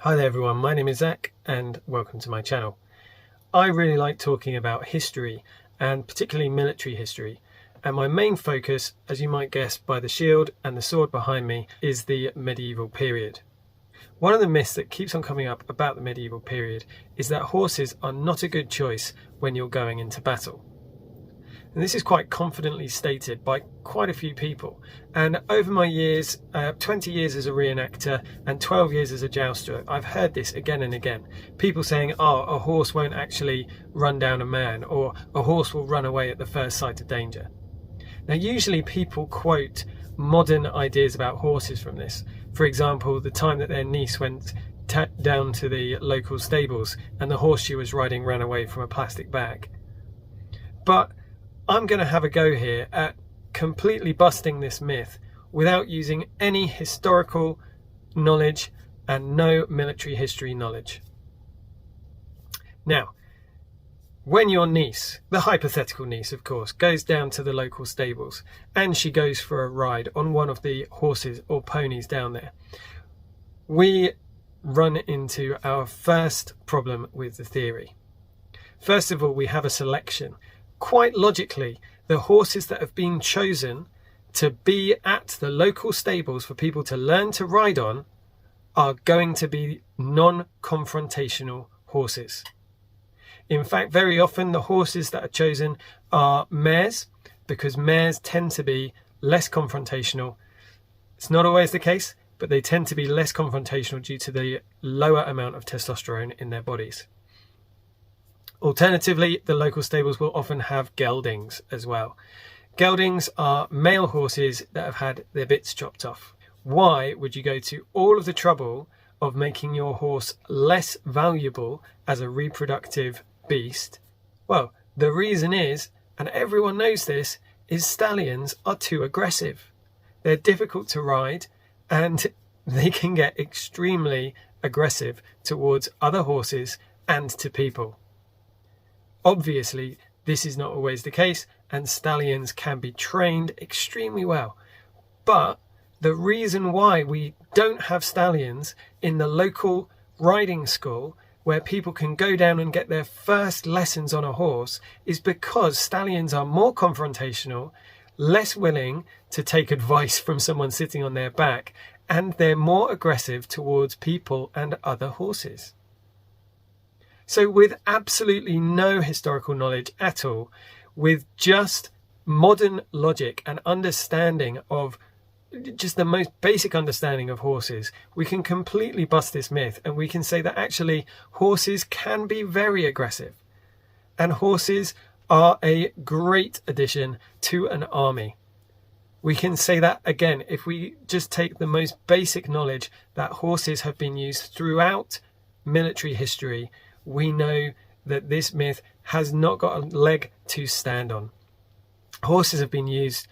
Hi there everyone, my name is Zach and welcome to my channel. I really like talking about history and particularly military history, and my main focus, as you might guess by the shield and the sword behind me, is the medieval period. One of the myths that keeps on coming up about the medieval period is that horses are not a good choice when you're going into battle. And this is quite confidently stated by quite a few people. And over my years, 20 years as a reenactor and 12 years as a jouster, I've heard this again and again. People saying, oh, a horse won't actually run down a man, or a horse will run away at the first sight of danger. Now, usually people quote modern ideas about horses from this. For example, the time that their niece went down to the local stables and the horse she was riding ran away from a plastic bag. But I'm going to have a go here at completely busting this myth without using any historical knowledge and no military history knowledge. Now, when your niece, the hypothetical niece of course, goes down to the local stables and she goes for a ride on one of the horses or ponies down there, we run into our first problem with the theory. First of all, we have a selection. Quite logically, the horses that have been chosen to be at the local stables for people to learn to ride on are going to be non-confrontational horses. In fact, very often the horses that are chosen are mares, because mares tend to be less confrontational. It's not always the case, but they tend to be less confrontational due to the lower amount of testosterone in their bodies. Alternatively, the local stables will often have geldings as well. Geldings are male horses that have had their bits chopped off. Why would you go to all of the trouble of making your horse less valuable as a reproductive beast? Well, the reason is, and everyone knows this, is stallions are too aggressive. They're difficult to ride and they can get extremely aggressive towards other horses and to people. Obviously, this is not always the case, and stallions can be trained extremely well. But the reason why we don't have stallions in the local riding school where people can go down and get their first lessons on a horse is because stallions are more confrontational, less willing to take advice from someone sitting on their back, and they're more aggressive towards people and other horses. So with absolutely no historical knowledge at all, with just modern logic and understanding of just the most basic understanding of horses, we can completely bust this myth, and we can say that actually horses can be very aggressive. And horses are a great addition to an army. We can say that again if we just take the most basic knowledge that horses have been used throughout military history. We know that this myth has not got a leg to stand on. Horses have been used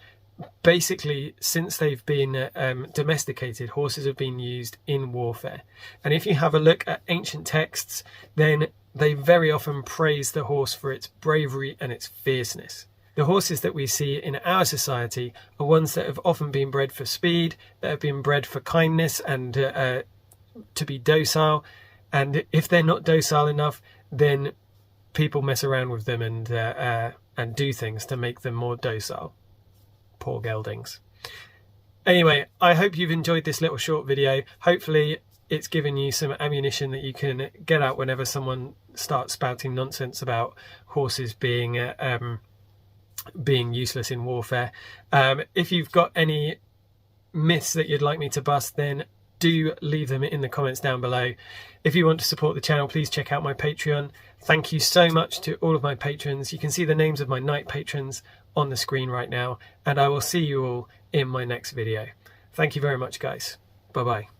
basically since they've been domesticated. Horses have been used in warfare. And if you have a look at ancient texts, then they very often praise the horse for its bravery and its fierceness. The horses that we see in our society are ones that have often been bred for speed, that have been bred for kindness and to be docile. And if they're not docile enough, then people mess around with them and do things to make them more docile. Poor geldings. Anyway, I hope you've enjoyed this little short video. Hopefully it's given you some ammunition that you can get out whenever someone starts spouting nonsense about horses being useless in warfare. If you've got any myths that you'd like me to bust, then do leave them in the comments down below. If you want to support the channel, please check out my Patreon. Thank you so much to all of my patrons. You can see the names of my knight patrons on the screen right now, and I will see you all in my next video. Thank you very much, guys. Bye bye.